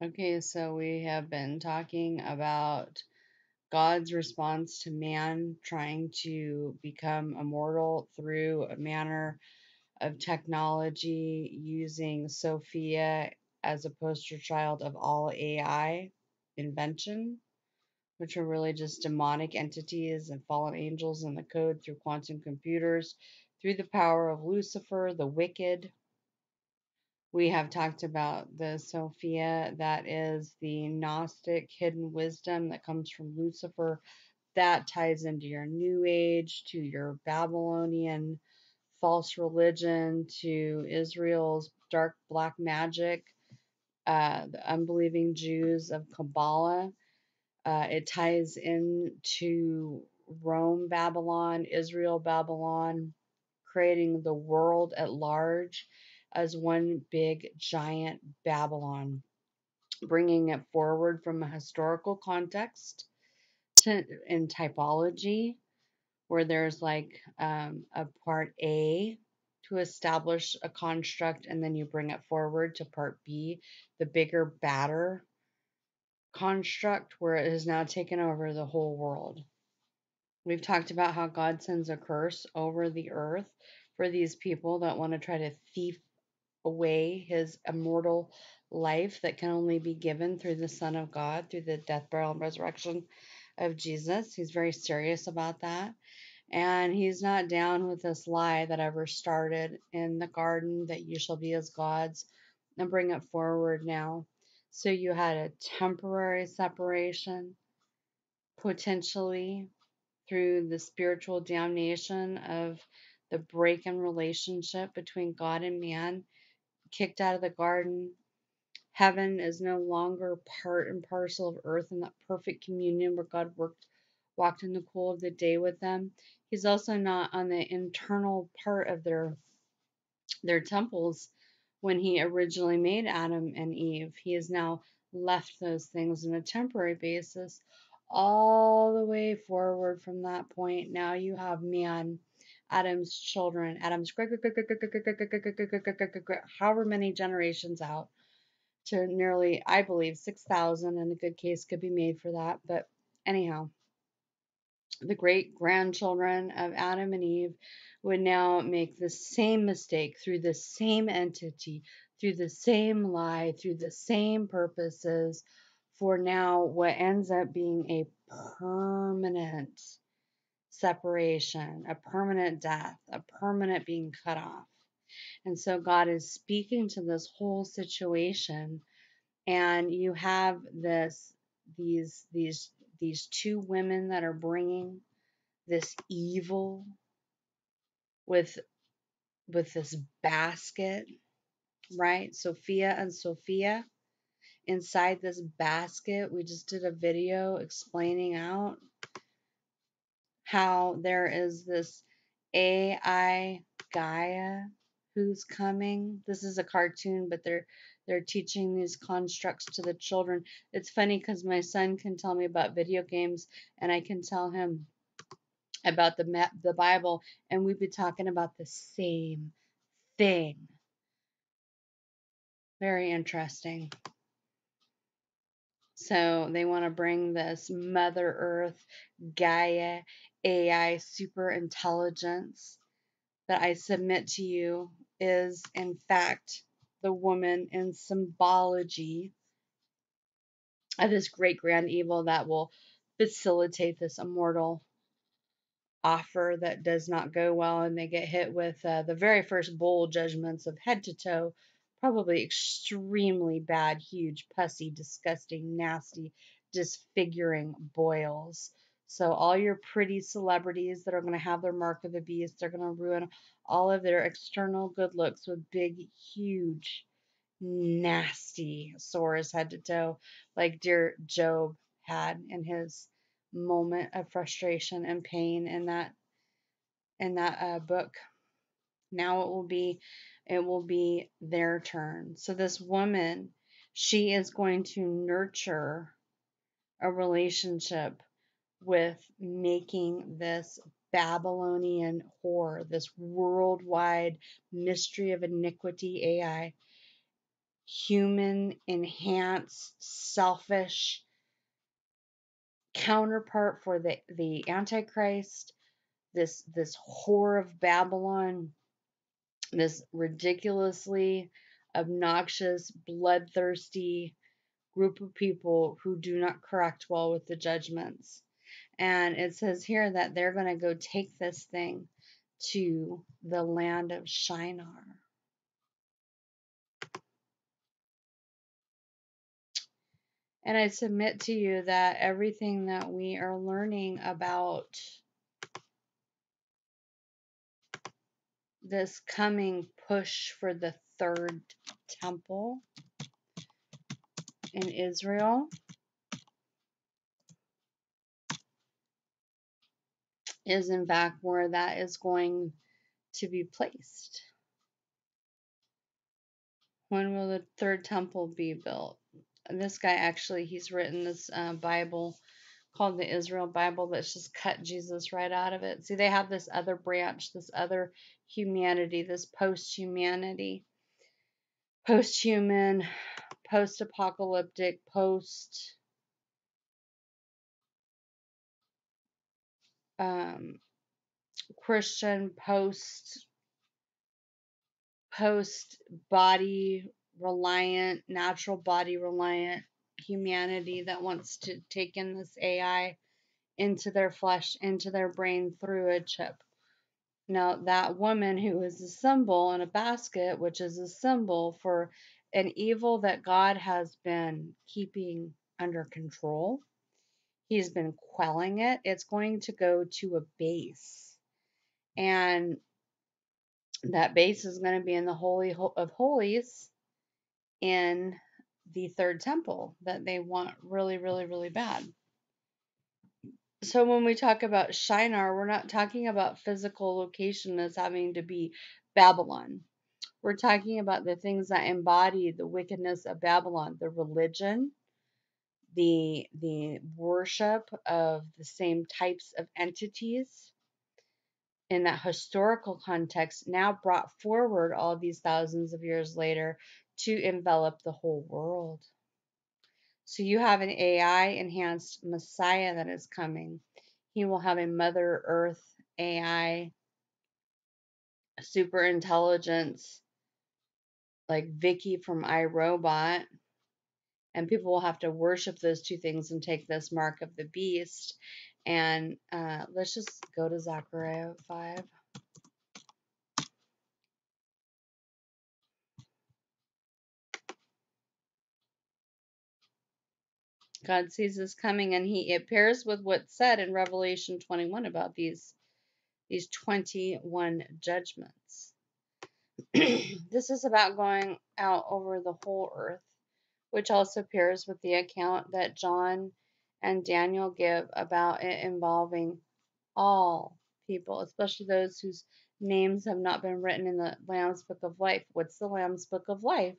Okay, so we have been talking about God's response to man trying to become immortal through a manner of technology using Sophia as a poster child of all AI invention, which are really just demonic entities and fallen angels in the code through quantum computers, through the power of Lucifer, the wicked. We have talked about the Sophia, that is the Gnostic hidden wisdom that comes from Lucifer. That ties into your New Age, to your Babylonian false religion, to Israel's dark black magic, the unbelieving Jews of Kabbalah. It ties into Rome, Babylon, Israel, Babylon, creating the world at large as one big giant Babylon, bringing it forward from a historical context to in typology, where there's like a part A to establish a construct, and then you bring it forward to part B, the bigger, badder construct, where it has now taken over the whole world. We've talked about how God sends a curse over the earth for these people that want to try to thief away his immortal life that can only be given through the Son of God, through the death, burial, and resurrection of Jesus. He's very serious about that. And he's not down with this lie that ever started in the garden that you shall be as gods, and bring it forward now. So you had a temporary separation, potentially through the spiritual damnation of the break in relationship between God and man, kicked out of the garden. Heaven is no longer part and parcel of earth in that perfect communion where God walked in the cool of the day with them. He's also not on the internal part of their temples when he originally made Adam and Eve. He has now left those things on a temporary basis all the way forward from that point. Now you have man, Adam's children, Adam's however many generations out to nearly, I believe, 6,000, and a good case could be made for that. But anyhow, the great grandchildren of Adam and Eve would now make the same mistake through the same entity, through the same lie, through the same purposes, for now what ends up being a permanent separation, a permanent death, a permanent being cut off. And so God is speaking to this whole situation, and you have these two women that are bringing this evil with this basket, right? Sophia and Sophia. Inside this basket, we just did a video explaining out how there is this AI Gaia who's coming. This is a cartoon, but they're teaching these constructs to the children. It's funny because my son can tell me about video games, and I can tell him about the Bible, and we'd be talking about the same thing. Very interesting. So they want to bring this Mother Earth, Gaia, AI super intelligence that I submit to you is, in fact, the woman in symbology of this great grand evil that will facilitate this immortal offer that does not go well, and they get hit with the very first bowl judgments of head to toe, probably extremely bad, huge, pussy, disgusting, nasty, disfiguring boils. So all your pretty celebrities that are going to have their mark of the beast, they're going to ruin all of their external good looks with big, huge, nasty sores head to toe, like dear Job had in his moment of frustration and pain in that book. Now it will be their turn. So this woman, she is going to nurture a relationship with making this Babylonian whore, this worldwide mystery of iniquity AI, human, enhanced, selfish counterpart for the Antichrist, this whore of Babylon, this ridiculously obnoxious, bloodthirsty group of people who do not correct well with the judgments. And it says here that they're going to go take this thing to the land of Shinar. And I submit to you that everything that we are learning about this coming push for the third temple in Israel is in fact where that is going to be placed. When will the third temple be built? And this guy actually, he's written this Bible called the Israel Bible that's just cut Jesus right out of it. See, they have this other branch, this other humanity, this post-humanity, post-human, post-apocalyptic, post-Christian, post-body reliant, natural body reliant humanity that wants to take in this AI into their flesh, into their brain through a chip. Now, that woman who is a symbol in a basket, which is a symbol for an evil that God has been keeping under control, He's been quelling it. It's going to go to a base. And that base is going to be in the Holy of Holies in the third temple that they want really, really, really bad. So when we talk about Shinar, we're not talking about physical location as having to be Babylon. We're talking about the things that embody the wickedness of Babylon, the religion, the worship of the same types of entities in that historical context, now brought forward all these thousands of years later to envelop the whole world. So you have an AI enhanced Messiah that is coming. He will have a Mother Earth AI super intelligence like VICKY from iRobot. And people will have to worship those two things and take this mark of the beast. And let's just go to Zechariah 5. God sees this coming, and it pairs with what's said in Revelation 21 about these 21 judgments. This is about going out over the whole earth, which also pairs with the account that John and Daniel give about it involving all people, especially those whose names have not been written in the Lamb's Book of Life. What's the Lamb's Book of Life?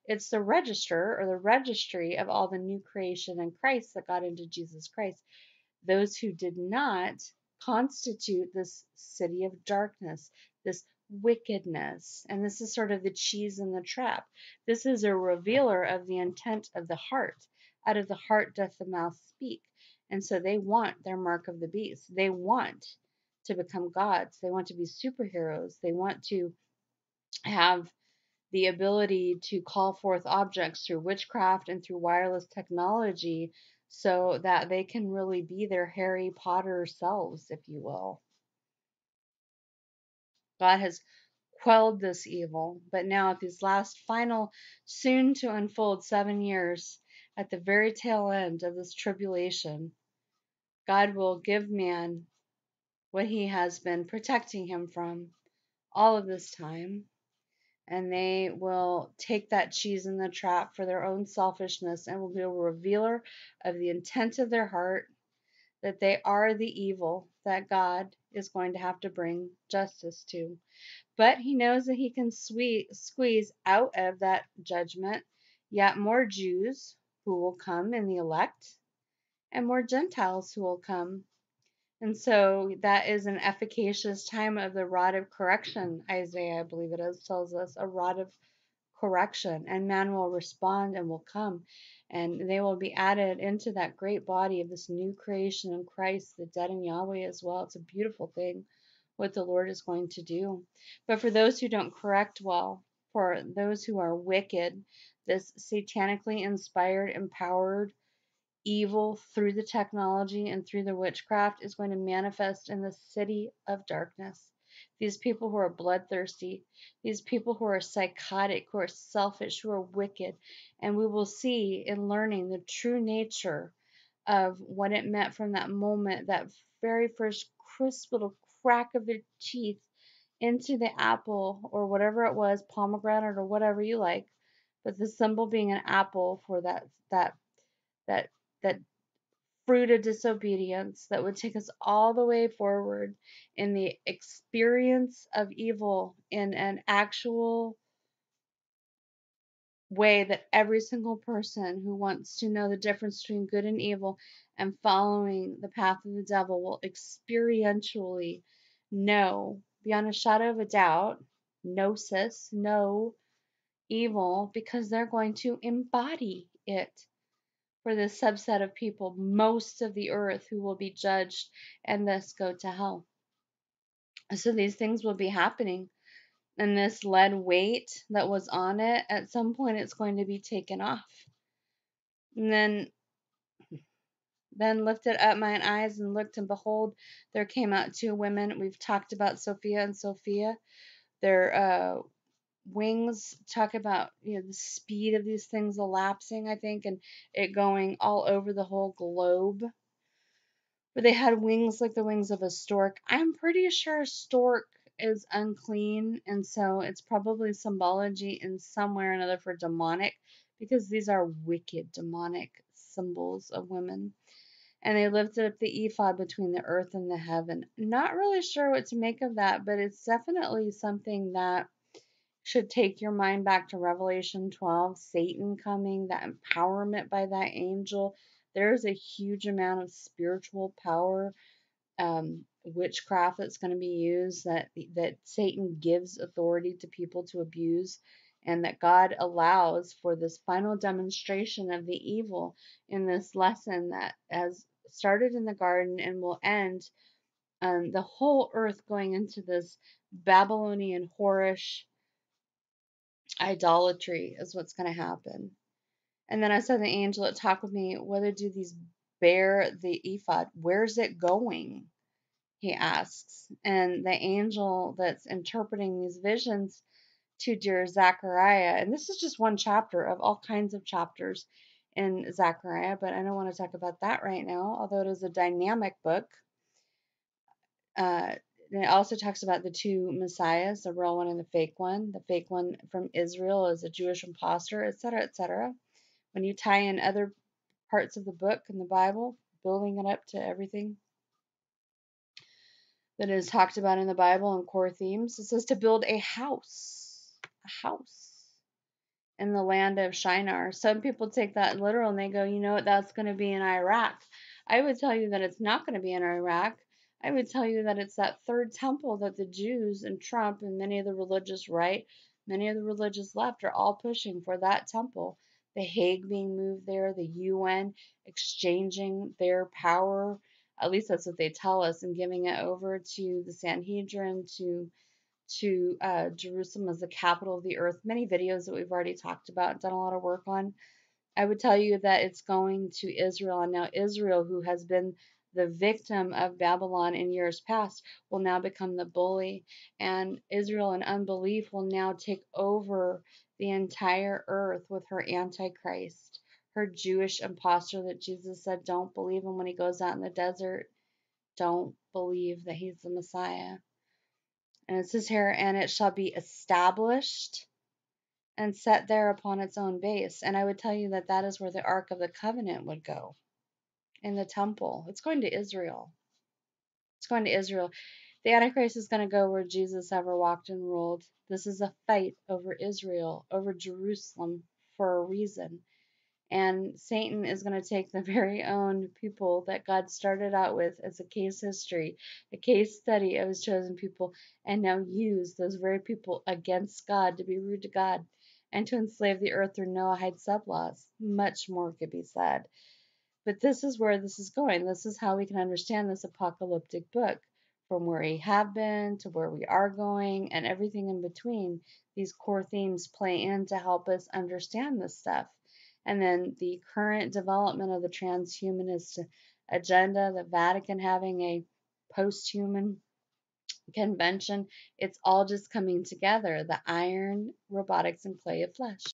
It's the register or the registry of all the new creation in Christ that got into Jesus Christ. Those who did not constitute this city of darkness, this wickedness. And this is sort of the cheese in the trap. This is a revealer of the intent of the heart. Out of the heart doth the mouth speak. And so they want their mark of the beast. They want to become gods. They want to be superheroes. They want to have the ability to call forth objects through witchcraft and through wireless technology so that they can really be their Harry Potter selves, if you will. God has quelled this evil, but now at these last final, soon to unfold 7 years, at the very tail end of this tribulation, God will give man what he has been protecting him from all of this time. And they will take that cheese in the trap for their own selfishness and will be a revealer of the intent of their heart, that they are the evil that God is going to have to bring justice to. But he knows that he can squeeze out of that judgment yet more Jews who will come in the elect and more Gentiles who will come. And so that is an efficacious time of the rod of correction. Isaiah, I believe it is, tells us a rod of correction, and man will respond and will come, and they will be added into that great body of this new creation in Christ, the dead in Yahweh as well. It's a beautiful thing what the Lord is going to do. But for those who don't correct well, for those who are wicked, this satanically inspired, empowered evil through the technology and through the witchcraft is going to manifest in the city of darkness. These people who are bloodthirsty, these people who are psychotic, who are selfish, who are wicked, and we will see in learning the true nature of what it meant from that moment, that very first crisp little crack of their teeth into the apple or whatever it was, pomegranate or whatever you like, but the symbol being an apple for that that fruit of disobedience that would take us all the way forward in the experience of evil in an actual way that every single person who wants to know the difference between good and evil and following the path of the devil will experientially know beyond a shadow of a doubt, gnosis, know evil, because they're going to embody it for this subset of people, most of the earth, who will be judged and thus go to hell. So these things will be happening. And this lead weight that was on it, at some point it's going to be taken off. And then lifted up mine eyes and looked, and behold, there came out two women. We've talked about Sophia and Sophia. Their wings talk about the speed of these things elapsing, I think, and it going all over the whole globe. But they had wings like the wings of a stork. I'm pretty sure stork is unclean, and so it's probably symbology in some way or another for demonic, because these are wicked demonic symbols of women. And they lifted up the ephod between the earth and the heaven. Not really sure what to make of that, but it's definitely something that should take your mind back to Revelation 12, Satan coming, that empowerment by that angel. There's a huge amount of spiritual power, witchcraft that's going to be used, that Satan gives authority to people to abuse, and that God allows for this final demonstration of the evil in this lesson that has started in the garden and will end the whole earth going into this Babylonian whorish idolatry is what's going to happen. And then I said the angel that talked with me, whether do these bear the ephod? Where's it going? He asks. And the angel that's interpreting these visions to dear Zechariah, and this is just one chapter of all kinds of chapters in Zechariah, but I don't want to talk about that right now, although it is a dynamic book. And it also talks about the two messiahs, the real one and the fake one. The fake one from Israel is a Jewish impostor, etc., etc. When you tie in other parts of the book and the Bible, building it up to everything that is talked about in the Bible and core themes, it says to build a house in the land of Shinar. Some people take that literal and they go, you know what, that's going to be in Iraq. I would tell you that it's not going to be in Iraq. I would tell you that it's that third temple that the Jews and Trump and many of the religious right, many of the religious left are all pushing for, that temple. The Hague being moved there, the UN exchanging their power, at least that's what they tell us, and giving it over to the Sanhedrin, to Jerusalem as the capital of the earth. Many videos that we've already talked about, done a lot of work on. I would tell you that it's going to Israel, and now Israel, who has been the victim of Babylon in years past, will now become the bully, and Israel in unbelief will now take over the entire earth with her antichrist, her Jewish impostor that Jesus said don't believe him when he goes out in the desert. Don't believe that he's the Messiah. And it says here, and it shall be established and set there upon its own base. And I would tell you that that is where the Ark of the Covenant would go, in the temple. It's going to Israel. It's going to Israel. The Antichrist is going to go where Jesus ever walked and ruled. This is a fight over Israel, over Jerusalem, for a reason. And Satan is going to take the very own people that God started out with as a case history, a case study of his chosen people, and now use those very people against God, to be rude to God. and to enslave the earth through Noahide sublaws. Much more could be said. But this is where this is going. This is how we can understand this apocalyptic book, from where we have been to where we are going and everything in between. These core themes play in to help us understand this stuff. And then the current development of the transhumanist agenda, the Vatican having a post-human convention, it's all just coming together. The iron, robotics, and clay of flesh.